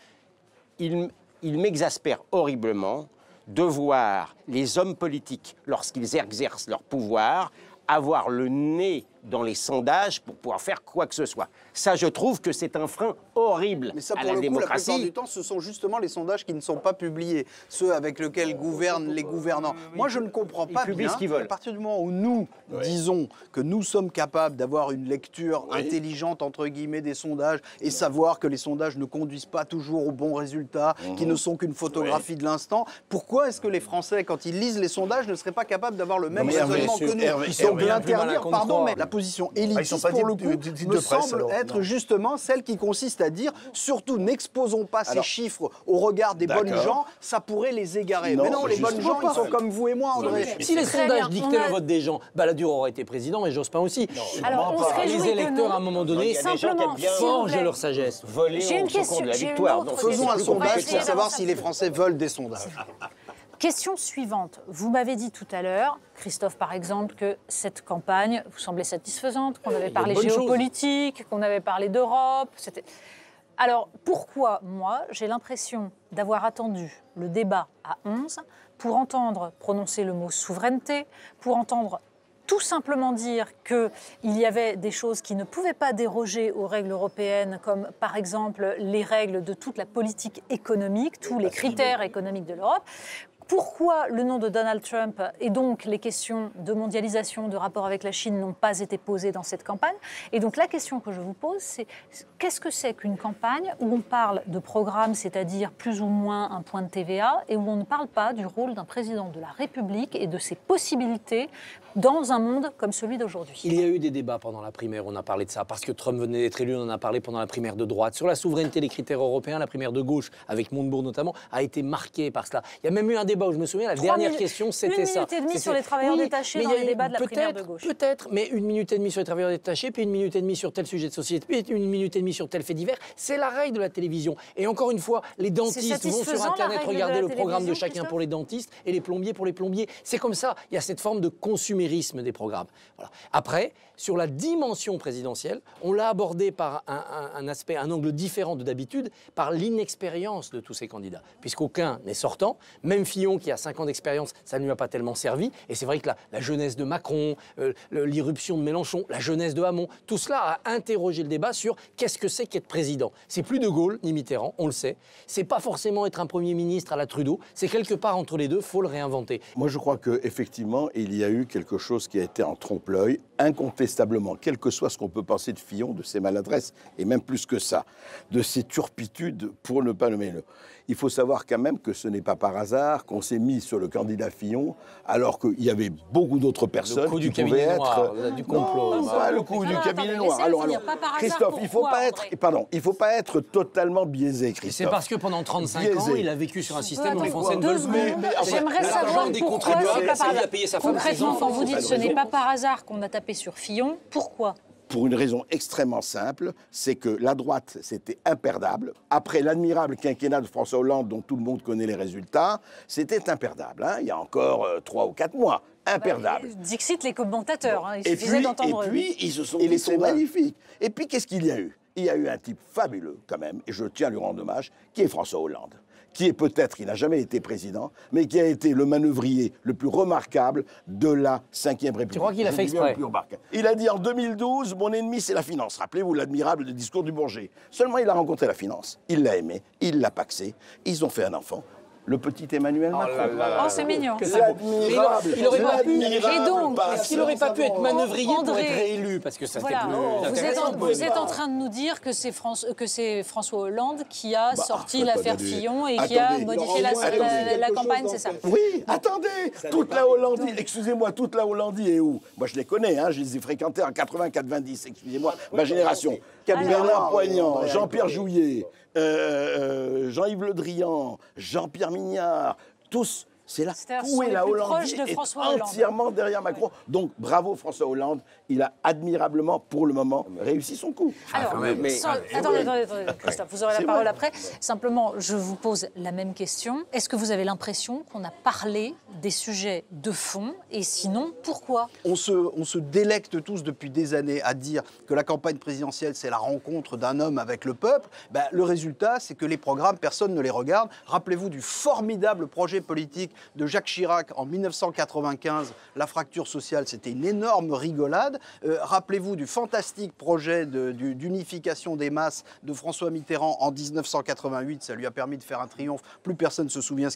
il m'exaspère horriblement de voir les hommes politiques, lorsqu'ils exercent leur pouvoir, avoir le nez dans les sondages pour pouvoir faire quoi que ce soit. Ça, je trouve que c'est un frein horrible Mais ça, à pour la le coup, la plupart démocratie. du temps, ce sont justement les sondages qui ne sont pas publiés, ceux avec lesquels gouvernent les gouvernants. Moi, je ne comprends pas publient bien, ce qu'ils veulent. à partir du moment où nous disons que nous sommes capables d'avoir une lecture intelligente, entre guillemets, des sondages, et savoir que les sondages ne conduisent pas toujours au bon résultat, qui ne sont qu'une photographie de l'instant, pourquoi est-ce que les Français, quand ils lisent les sondages, ne seraient pas capables d'avoir le même mais Hervé, raisonnement que nous Hervé, Donc Hervé, l'interdire, qu'on pardon, croit. mais la position ils sont élitiste, pas pour le dit- coup, dit me de presse, semble alors, être non. justement celle qui consiste à dire, surtout n'exposons pas ces chiffres au regard des bonnes D'accord. gens, ça pourrait les égarer. Non, Mais non, les bonnes justement gens, ils sont pas. comme vous et moi, André. Si les Très sondages bien, dictaient on a- le vote des gens, Balladur aurait été président et Jospin aussi. Alors, on se réjouit Les que électeurs, non. à un moment donné, Il y a des gens qui Simplement, aiment bien s'il vous forgent plaît. leur sagesse. Voler J'ai une au secours de la question, j'ai une victoire. autre Donc, question. Faisons un On va sondage essayer pour savoir d'avancer si un les peu. Français veulent des sondages. Question suivante. Vous m'avez dit tout à l'heure, Christophe par exemple, que cette campagne vous semblait satisfaisante, qu'on avait parlé de bonnes choses. géopolitique, qu'on avait parlé d'Europe. Alors pourquoi moi, j'ai l'impression d'avoir attendu le débat à 11 pour entendre prononcer le mot souveraineté, pour entendre tout simplement dire qu'il y avait des choses qui ne pouvaient pas déroger aux règles européennes, comme par exemple les règles de toute la politique économique, tous les critères économiques de l'Europe. Pourquoi le nom de Donald Trump et donc les questions de mondialisation, de rapport avec la Chine n'ont pas été posées dans cette campagne? Et donc la question que je vous pose, c'est qu'est-ce que c'est qu'une campagne où on parle de programme, c'est-à-dire plus ou moins un point de TVA, et où on ne parle pas du rôle d'un président de la République et de ses possibilités dans un monde comme celui d'aujourd'hui? Il y a eu des débats pendant la primaire, on a parlé de ça, parce que Trump venait d'être élu, on en a parlé pendant la primaire de droite. Sur la souveraineté, les critères européens, la primaire de gauche, avec Montebourg notamment, a été marquée par cela. Il y a même eu un débat où je me souviens, la dernière question, c'était ça. 1 minute et demie C'était- sur les travailleurs détachés mais dans il y a les eu débats de la primaire de peut-être- gauche. Peut-être, mais 1 minute et demie sur les travailleurs détachés, puis 1 minute et demie sur tel sujet de société, puis 1 minute et demie sur tel fait divers, c'est la règle de la télévision. Et encore une fois, les dentistes vont sur satisfaisant, la Internet règle de regarder la le programme de télévision, chacun Christophe pour les dentistes et les plombiers pour les plombiers. C'est comme ça, il y a cette forme de consumérisme numérisme des programmes. Voilà. Après, sur la dimension présidentielle, on l'a abordé par un angle différent de d'habitude, par l'inexpérience de tous ces candidats, puisqu'aucun n'est sortant. Même Fillon, qui a 5 ans d'expérience, ça ne lui a pas tellement servi. Et c'est vrai que la jeunesse de Macron, l'irruption de Mélenchon, la jeunesse de Hamon, tout cela a interrogé le débat sur qu'est-ce que c'est qu'être président. C'est plus De Gaulle ni Mitterrand, on le sait. C'est pas forcément être un Premier ministre à la Trudeau. C'est quelque part entre les deux, faut le réinventer. Moi, je crois qu'effectivement, il y a eu quelque chose qui a été en trompe-l'œil, incontestablement, quel que soit ce qu'on peut penser de Fillon, de ses maladresses, et même plus que ça, de ses turpitudes, pour ne pas nommer le. Il faut savoir quand même que ce n'est pas par hasard qu'on s'est mis sur le candidat Fillon, alors qu'il y avait beaucoup d'autres personnes qui pouvaient être... Du complot. Non, pas le coup du cabinet noir. Alors, Christophe, il ne faut pas être totalement biaisé, Christophe. C'est parce que pendant 35 ans, il a vécu sur un système où les Français ne veulent plus. J'aimerais savoir pourquoi c'est pas par hasard. Concrètement, quand vous dites ce n'est pas par hasard qu'on a tapé sur Fillon, pourquoi ? Pour une raison extrêmement simple, c'est que la droite, c'était imperdable. Après l'admirable quinquennat de François Hollande, dont tout le monde connaît les résultats, c'était imperdable. Hein, il y a encore 3 ou 4 mois. Imperdable. Dixit les commentateurs, hein, il suffisait d'entendre. Et puis, ils se sont dit, c'est magnifique. Et puis, qu'est-ce qu'il y a eu ? Il y a eu un type fabuleux, quand même, et je tiens à lui rendre hommage, qui est François Hollande. Qui est peut-être, il n'a jamais été président, mais qui a été le manœuvrier le plus remarquable de la Ve République. Tu crois qu'il a fait exprès ? Il a dit en 2012, mon ennemi c'est la finance. Rappelez-vous l'admirable discours du Bourget. Seulement il a rencontré la finance, il l'a aimé, il l'a paxé, ils ont fait un enfant. Le petit Emmanuel Macron. Oh, c'est mignon. L'admirable. Il aurait pas pu. Et donc, est-ce qu'il n'aurait pas pu être manœuvrier pour être réélu ? Parce que ça voilà. plus Vous êtes en train de nous dire que c'est François Hollande qui a sorti l'affaire Fillon et qui a modifié la campagne, c'est ça ? Oui, attendez, toute la Hollandie, excusez-moi, toute la Hollandie est où ? Moi je les connais, hein, je les ai fréquentés en 80-90, excusez-moi, ma génération. Bernard Poignant, Jean-Pierre Jouyet, Jean-Yves Le Drian, Jean-Pierre Mignard, tous, c'est là où est la Hollandie est entièrement derrière Macron. Donc bravo François Hollande, il a admirablement pour le moment réussi son coup. Alors, attendez, Christophe, vous aurez la parole après. Simplement, je vous pose la même question. Est-ce que vous avez l'impression qu'on a parlé des sujets de fond ? Et sinon, pourquoi ? On se délecte tous depuis des années à dire que la campagne présidentielle, c'est la rencontre d'un homme avec le peuple. Ben, le résultat, c'est que les programmes, personne ne les regarde. Rappelez-vous du formidable projet politique de Jacques Chirac en 1995, la fracture sociale, c'était une énorme rigolade. Rappelez-vous du fantastique projet d'unification des masses de François Mitterrand en 1988, ça lui a permis de faire un triomphe. Plus personne ne se souvient de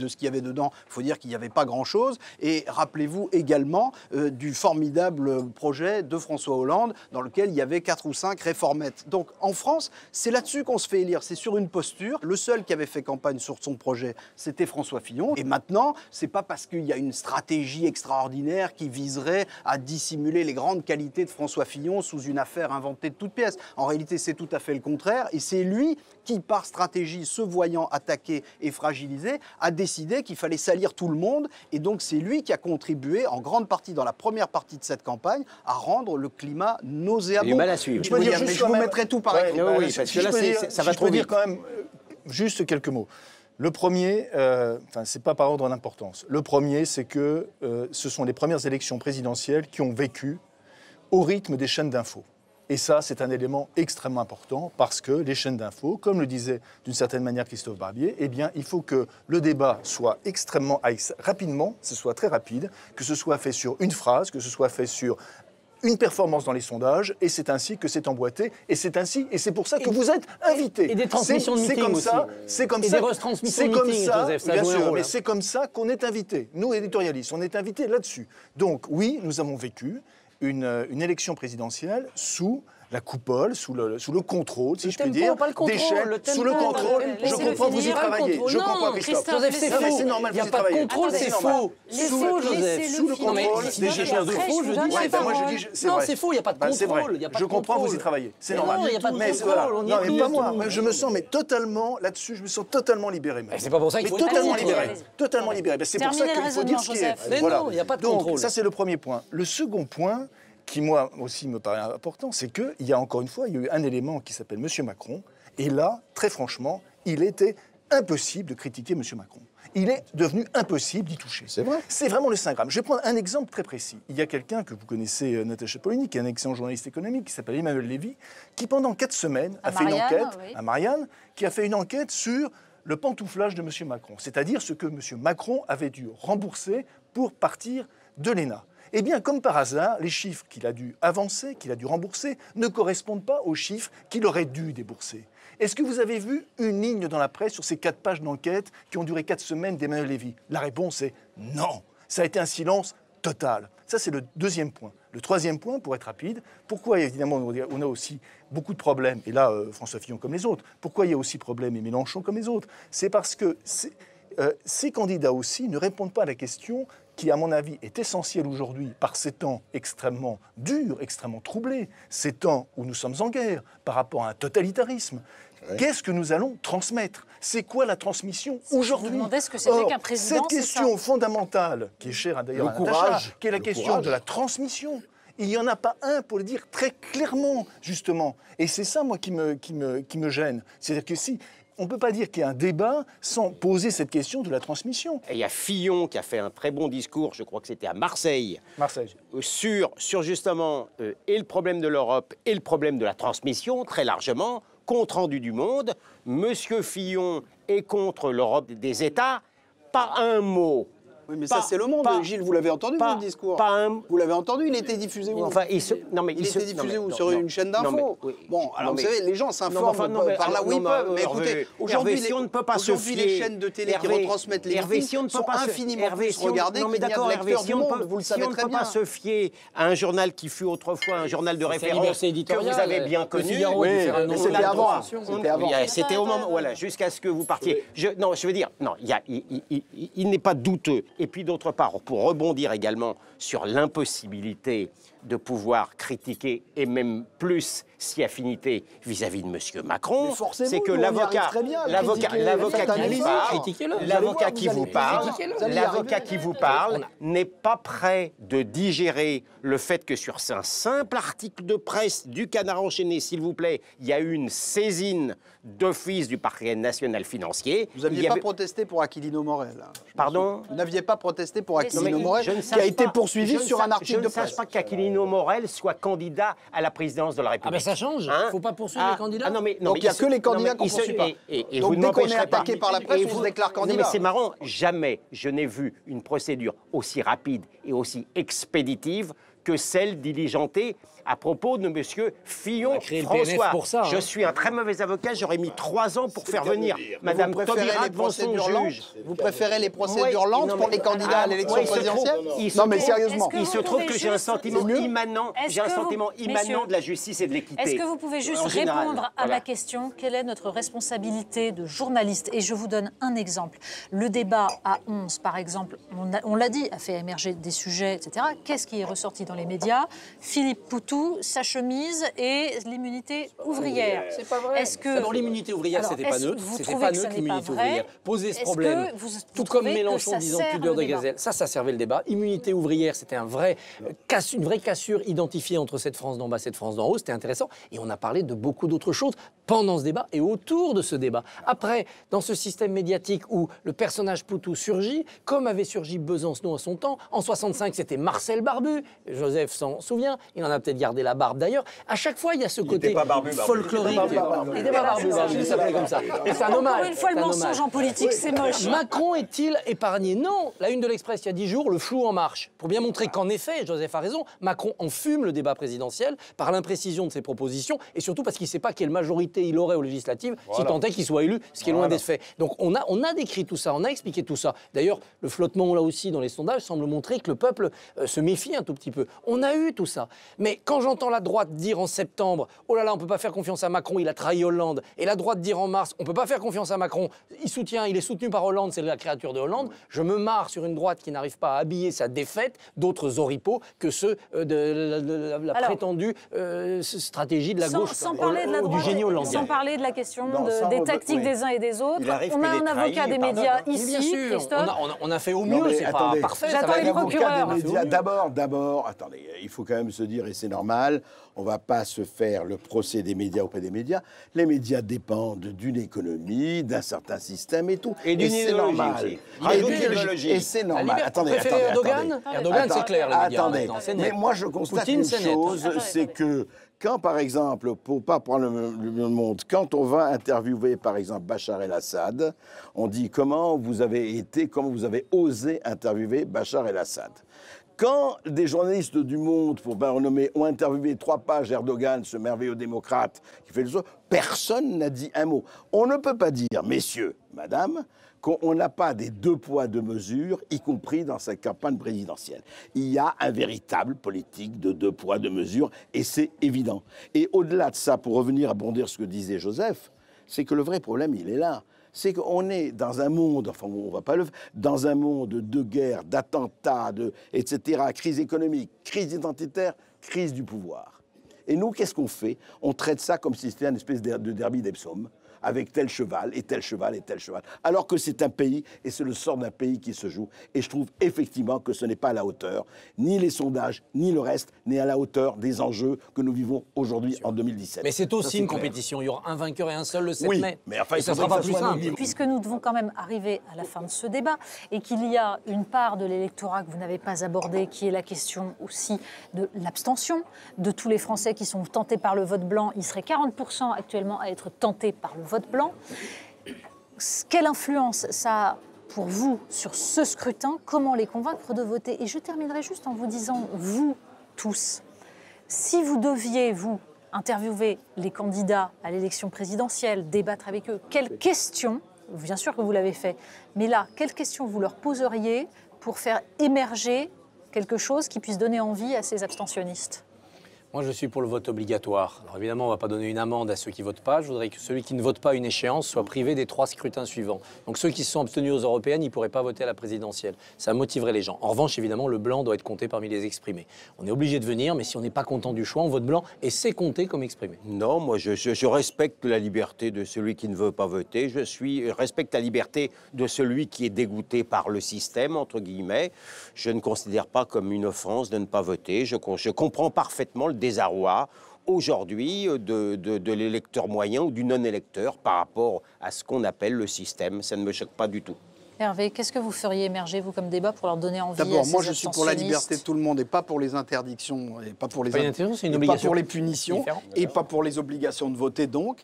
ce qu'il y avait dedans. Il faut dire qu'il n'y avait pas grand-chose. Et rappelez-vous également du formidable projet de François Hollande dans lequel il y avait 4 ou 5 réformettes. Donc en France, c'est là-dessus qu'on se fait élire. C'est sur une posture. Le seul qui avait fait campagne sur son projet, c'était François Fillon. Et maintenant, c'est pas parce qu'il y a une stratégie extraordinaire qui viserait à dissimuler les grandes qualités de François Fillon sous une affaire inventée de toutes pièces. En réalité, c'est tout à fait le contraire. Et c'est lui qui, par stratégie, se voyant attaqué et fragilisé, a décidé qu'il fallait salir tout le monde. Et donc, c'est lui qui a contribué, en grande partie, dans la première partie de cette campagne, à rendre le climat nauséabond. Il y a mal à suivre. Je vous mettrai tout par écrit. Oui, parce que là, ça va trop vite. Je peux dire quand même juste quelques mots. Le premier, c'est pas par ordre d'importance. Le premier, c'est que ce sont les premières élections présidentielles qui ont vécu au rythme des chaînes d'infos. Et ça, c'est un élément extrêmement important parce que les chaînes d'infos, comme le disait d'une certaine manière Christophe Barbier, eh bien, il faut que le débat soit extrêmement rapidement, ce soit très rapide, que ce soit fait sur une phrase, que ce soit fait sur une performance dans les sondages, et c'est ainsi que c'est emboîté, et c'est pour ça que vous êtes invités. Et des transmissions de meetings aussi. C'est comme et ça. Des retransmissions de meetings, Joseph, ça bien joue un sûr, rôle, mais hein. c'est comme ça qu'on est invités. Nous, éditorialistes, on est invités là-dessus. Donc oui, nous avons vécu une élection présidentielle sous la coupole, sous le contrôle, si je puis dire, des chaînes, sous le contrôle. Je comprends que vous y travaillez. Je comprends, Christophe. Joseph, c'est faux. C'est normal, Il n'y a vous y pas de travaillez. contrôle, c'est faux. C'est faux, Joseph. Sous le contrôle des gens de faux, je dis moi je dis, c'est non, vrai. c'est faux, il n'y a pas de C'est vrai. contrôle. Je comprends, vous y travaillez. C'est Mais normal. non, il n'y a pas de Mais contrôle, voilà. on y Non, est mais plus, pas tout moi. le monde. Je me sens totalement là-dessus. Je me sens totalement libéré. C'est pas pour ça qu'il faut totalement être libéré. contrôlé. Totalement libéré. C'est pour ça qu'il faut dire ce qui est. Mais non, il n'y a pas de contrôle. Donc ça c'est le premier point. Le second point, qui, moi aussi, me paraît important, c'est qu'il y a encore une fois, il y a eu un élément qui s'appelle M. Macron. Et là, très franchement, il était impossible de critiquer M. Macron. Il est devenu impossible d'y toucher. C'est vrai. C'est vraiment le Saint Graal. Je vais prendre un exemple très précis. Il y a quelqu'un que vous connaissez, Natacha Polony, qui est un excellent journaliste économique, qui s'appelle Emmanuel Lévy, qui pendant 4 semaines a fait une enquête, à Marianne, qui a fait une enquête sur le pantouflage de M. Macron, c'est-à-dire ce que M. Macron avait dû rembourser pour partir de l'ENA. Eh bien, comme par hasard, les chiffres qu'il a dû avancer, qu'il a dû rembourser, ne correspondent pas aux chiffres qu'il aurait dû débourser. Est-ce que vous avez vu une ligne dans la presse sur ces 4 pages d'enquête qui ont duré 4 semaines d'Emmanuel Lévy? La réponse est non. Ça a été un silence total. Ça, c'est le deuxième point. Le troisième point, pour être rapide, pourquoi évidemment on a aussi beaucoup de problèmes, et là, François Fillon comme les autres, pourquoi il y a aussi problème et Mélenchon comme les autres? C'est parce que ces candidats aussi ne répondent pas à la question qui, à mon avis, est essentielle aujourd'hui par ces temps extrêmement durs, extrêmement troublés, ces temps où nous sommes en guerre par rapport à un totalitarisme. Ouais. Qu'est-ce que nous allons transmettre? C'est quoi la transmission aujourd'hui? Je me demandais ce que c'était qu'un président. Cette question fondamentale, qui est chère d'ailleurs à Natacha, qui est la question de la transmission. Il n'y en a pas un pour le dire très clairement, justement. Et c'est ça, moi, qui me gêne. C'est-à-dire que si... On ne peut pas dire qu'il y a un débat sans poser cette question de la transmission. Et il y a Fillon qui a fait un très bon discours, je crois que c'était à Marseille, sur justement et le problème de l'Europe et le problème de la transmission, très largement, compte rendu du Monde. Monsieur Fillon est contre l'Europe des États, pas un mot. Oui, mais ça, c'est Le Monde. Gilles, vous l'avez entendu, votre discours? Vous l'avez entendu, il était diffusé où? Enfin, il était diffusé où? Sur une chaîne d'infos? Bon, alors vous savez, les gens s'informent par là où ils peuvent. Mais écoutez, aujourd'hui, les chaînes de télé qui retransmettent les meetings sont infiniment plus regardées qu'il n'y a de lecteurs du Monde. Vous le savez très bien. Si on ne peut pas se fier à un journal qui fut autrefois un journal de référence que vous avez bien connu... C'était avant. C'était au moment... Voilà, jusqu'à ce que vous partiez. Non, je veux dire, non, il n'est pas douteux. Et puis d'autre part, pour rebondir également sur l'impossibilité de pouvoir critiquer, et même plus si affinité vis-à-vis de M. Macron, c'est que l'avocat qui vous parle n'est pas prêt de digérer le fait que sur un simple article de presse du Canard enchaîné, s'il vous plaît, il y a eu une saisine d'office du parquet national financier. Vous n'aviez pas protesté pour Aquilino Morel. Pardon? Vous n'aviez pas protesté pour Aquilino Morel, qui a été poursuivi sur un article de presse. Je ne sache pas qu'Aquilino Morel soit candidat à la présidence de la République. Ah ben ça change, il ne faut pas poursuivre les candidats. Donc il n'y a que les candidats qu'on ne poursuit pas. Donc dès qu'on est attaqué par la presse, on se déclare candidat. Mais c'est marrant, jamais je n'ai vu une procédure aussi rapide et aussi expéditive que celle diligentée à propos de M. Fillon François. Pour ça, Je suis un très mauvais avocat, j'aurais mis 3 ans pour faire venir Mme Taubira devant son juge. Vous préférez les procédures lentes pour les candidats à l'élection présidentielle? Non mais sérieusement. Il se trouve que j'ai un sentiment immanent, de la justice et de l'équité. Est-ce que vous pouvez juste répondre à ma question? Quelle est notre responsabilité de journaliste? Et je vous donne un exemple. Le débat à 11, par exemple, on l'a dit, a fait émerger des sujets, etc. Qu'est-ce qui est ressorti dans les médias? Philippe Poutou, sa chemise et l'immunité ouvrière. C'est pas vrai. D'abord, l'immunité ouvrière, c'était pas neutre. C'était pas neutre, l'immunité ouvrière. Poser ce problème, tout comme Mélenchon disant pudeur de gazelle, ça servait le débat. Immunité ouvrière, c'était une vraie cassure identifiée entre cette France d'en bas et cette France d'en haut. C'était intéressant. Et on a parlé de beaucoup d'autres choses pendant ce débat et autour de ce débat. Après, dans ce système médiatique où le personnage Poutou surgit, comme avait surgi Besancenot à son temps, en 65, c'était Marcel Barbu. Joseph s'en souvient. Il en a peut-être gardé la barbe d'ailleurs. À chaque fois, il y a ce côté folklorique. Il n'était pas barbu, il s'appelait comme ça. C'est un hommage. Encore une fois, le mensonge en politique, c'est moche. Macron est-il épargné? Non. La une de l'Express, il y a 10 jours, le flou en marche. Pour bien montrer qu'en effet, Joseph a raison, Macron enfume le débat présidentiel par l'imprécision de ses propositions et surtout parce qu'il ne sait pas quelle majorité il aurait aux législatives si tant est qu'il soit élu, ce qui est loin d'être fait. Donc on a décrit tout ça, on a expliqué tout ça. D'ailleurs, le flottement là aussi dans les sondages semble montrer que le peuple se méfie un tout petit peu. On a eu tout ça. Mais quand j'entends la droite dire en septembre « Oh là là, on ne peut pas faire confiance à Macron, il a trahi Hollande », et la droite dire en mars « On ne peut pas faire confiance à Macron, il est soutenu par Hollande, c'est la créature de Hollande », je me marre sur une droite qui n'arrive pas à habiller sa défaite d'autres oripeaux que ceux de la prétendue stratégie de la gauche du génie hollandien. Sans parler de la question des tactiques des uns et des autres. On a un avocat des médias ici, Christophe. On a fait au mieux, c'est pas parfait. J'attends les procureurs. D'abord, attendez, il faut quand même se dire, et c'est normal, on ne va pas se faire le procès des médias auprès des médias. Les médias dépendent d'une économie, d'un certain système et tout. Et d'une idéologie aussi. Et c'est normal. Attendez, Erdogan, c'est clair, les médias. Attendez, mais moi je constate une chose, c'est que quand, par exemple, pour pas prendre le monde, quand on va interviewer, par exemple, Bachar el-Assad, on dit comment vous avez osé interviewer Bachar el-Assad. Quand des journalistes du Monde, pour pas renommer, ont interviewé 3 pages Erdogan, ce merveilleux démocrate qui fait le saut, personne n'a dit un mot. On ne peut pas dire, messieurs, madame, qu'on n'a pas des 2 poids 2 mesures, y compris dans cette campagne présidentielle. Il y a un véritable politique de 2 poids 2 mesures, et c'est évident. Et au-delà de ça, pour revenir à bondir ce que disait Joseph, c'est que le vrai problème, il est là. C'est qu'on est dans un monde, enfin on va pas le, dans un monde de guerre, d'attentats, etc., crise économique, crise identitaire, crise du pouvoir. Et nous, qu'est-ce qu'on fait? On traite ça comme si c'était une espèce de derby d'Epsom, avec tel cheval et tel cheval et tel cheval. Alors que c'est un pays, et c'est le sort d'un pays qui se joue. Et je trouve effectivement que ce n'est pas à la hauteur, ni les sondages, ni le reste, n'est à la hauteur des enjeux que nous vivons aujourd'hui en 2017. Mais c'est aussi une compétition. Il y aura un vainqueur et un seul le 7 mai. Mais enfin, et ça ne sera pas plus simple. Puisque nous devons quand même arriver à la fin de ce débat et qu'il y a une part de l'électorat que vous n'avez pas abordée, qui est la question aussi de l'abstention, de tous les Français qui sont tentés par le vote blanc. Il serait 40% actuellement à être tentés par le vote blanc. Quelle influence ça a pour vous sur ce scrutin? Comment les convaincre de voter? Et je terminerai juste en vous disant, vous tous, si vous deviez, vous, interviewer les candidats à l'élection présidentielle, débattre avec eux, quelles questions, bien sûr que vous l'avez fait, mais là, quelles questions vous leur poseriez pour faire émerger quelque chose qui puisse donner envie à ces abstentionnistes? Moi, je suis pour le vote obligatoire. Alors évidemment, on ne va pas donner une amende à ceux qui ne votent pas. Je voudrais que celui qui ne vote pas une échéance soit privé des 3 scrutins suivants. Donc ceux qui se sont abstenus aux européennes, ils ne pourraient pas voter à la présidentielle. Ça motiverait les gens. En revanche, évidemment, le blanc doit être compté parmi les exprimés. On est obligé de venir, mais si on n'est pas content du choix, on vote blanc et c'est compté comme exprimé. Non, moi, je respecte la liberté de celui qui ne veut pas voter. Je respecte la liberté de celui qui est dégoûté par le système, entre guillemets. Je ne considère pas comme une offense de ne pas voter. Je comprends parfaitement le désarroi aujourd'hui de l'électeur moyen ou du non-électeur par rapport à ce qu'on appelle le système. Ça ne me choque pas du tout. Hervé, qu'est-ce que vous feriez émerger, vous, comme débat pour leur donner envie? D'abord, moi, je suis pour la liberté de tout le monde et pas pour les interdictions, et pas pour les, pas pour les punitions et pas pour les obligations de voter. Donc,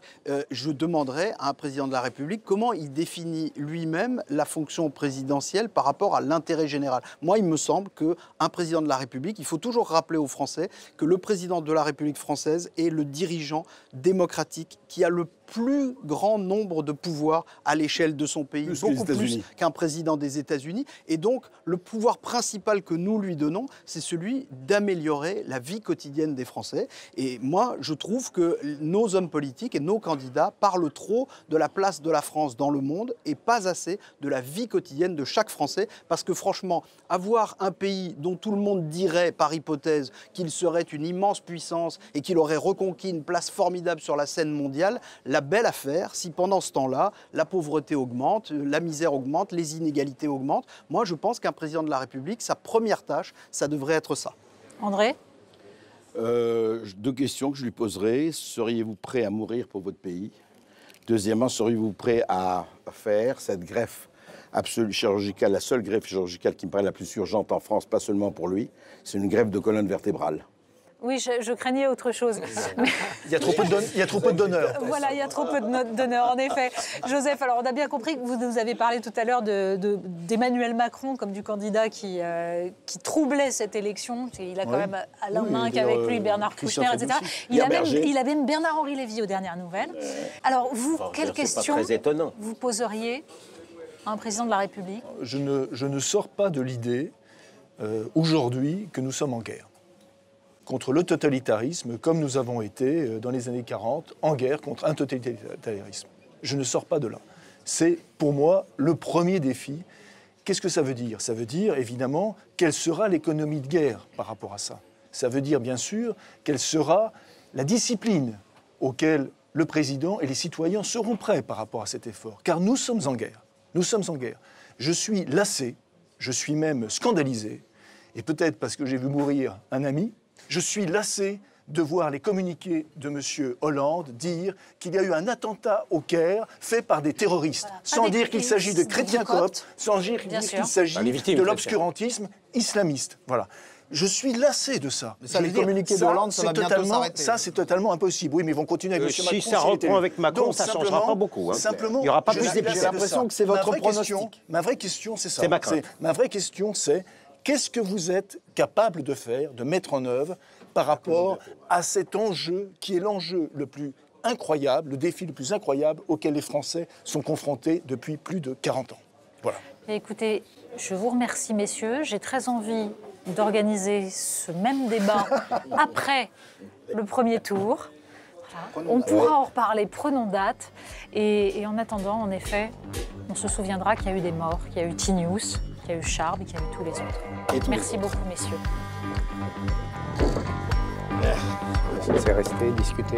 je demanderais à un président de la République comment il définit lui-même la fonction présidentielle par rapport à l'intérêt général. Moi, il me semble qu'un président de la République, il faut toujours rappeler aux Français que le président de la République française est le dirigeant démocratique qui a le plus grand nombre de pouvoirs à l'échelle de son pays, beaucoup plus qu'un président des États-Unis. Et donc, le pouvoir principal que nous lui donnons, c'est celui d'améliorer la vie quotidienne des Français. Et moi, je trouve que nos hommes politiques et nos candidats parlent trop de la place de la France dans le monde et pas assez de la vie quotidienne de chaque Français. Parce que franchement, avoir un pays dont tout le monde dirait, par hypothèse, qu'il serait une immense puissance et qu'il aurait reconquis une place formidable sur la scène mondiale, la belle affaire, si pendant ce temps-là, la pauvreté augmente, la misère augmente, les inégalités augmentent. Moi, je pense qu'un président de la République, sa première tâche, ça devrait être ça. André ? 2 questions que je lui poserai. Seriez-vous prêt à mourir pour votre pays? Deuxièmement, seriez-vous prêt à faire cette greffe absolue chirurgicale, la seule greffe chirurgicale qui me paraît la plus urgente en France, pas seulement pour lui, c'est une greffe de colonne vertébrale? Oui, je craignais autre chose. Mais... Il y a trop peu de donneurs. Voilà, il y a trop peu de donneurs, en effet. Joseph, alors on a bien compris que vous nous avez parlé tout à l'heure d'Emmanuel Macron comme du candidat qui troublait cette élection. Il a quand même Alain Minc avec lui, Bernard Kouchner, etc. Il a même Bernard-Henri Lévy aux dernières nouvelles. Alors vous, quelle question vous poseriez à un président de la République? Je ne sors pas de l'idée aujourd'hui que nous sommes en guerre contre le totalitarisme, comme nous avons été dans les années 40, en guerre contre un totalitarisme. Je ne sors pas de là. C'est pour moi le premier défi. Qu'est-ce que ça veut dire? Ça veut dire évidemment quelle sera l'économie de guerre par rapport à ça. Ça veut dire bien sûr quelle sera la discipline auquel le président et les citoyens seront prêts par rapport à cet effort. Car nous sommes en guerre. Nous sommes en guerre. Je suis lassé, je suis même scandalisé. et peut-être parce que j'ai vu mourir un ami, je suis lassé de voir les communiqués de M. Hollande dire qu'il y a eu un attentat au Caire fait par des terroristes, sans dire qu'il s'agit de chrétiens coptes, sans dire qu'il s'agit de l'obscurantisme islamiste. Voilà. Je suis lassé de ça. Mais ça, les communiqués de Hollande, ça va bientôt s'arrêter. Ça, c'est totalement impossible. Oui, mais ils vont continuer avec M. Macron. Si ça reprend avec Macron, ça ne changera pas beaucoup. Simplement, il n'y aura pas plus J'ai l'impression que c'est votre pronostic. Ma vraie question, c'est ça. C'est ma crainte. Ma vraie question, c'est qu'est-ce que vous êtes capable de faire, de mettre en œuvre par rapport à cet enjeu qui est l'enjeu le plus incroyable, le défi le plus incroyable auquel les Français sont confrontés depuis plus de 40 ans. Voilà. Écoutez, je vous remercie, messieurs. J'ai très envie d'organiser ce même débat après le premier tour. Voilà. On pourra en reparler, prenons date. Et en attendant, en effet, on se souviendra qu'il y a eu des morts, qu'il y a eu T-News, qu'il y a eu Charb et qu'il y a eu tous les autres. Merci beaucoup, messieurs. C'est resté discuter.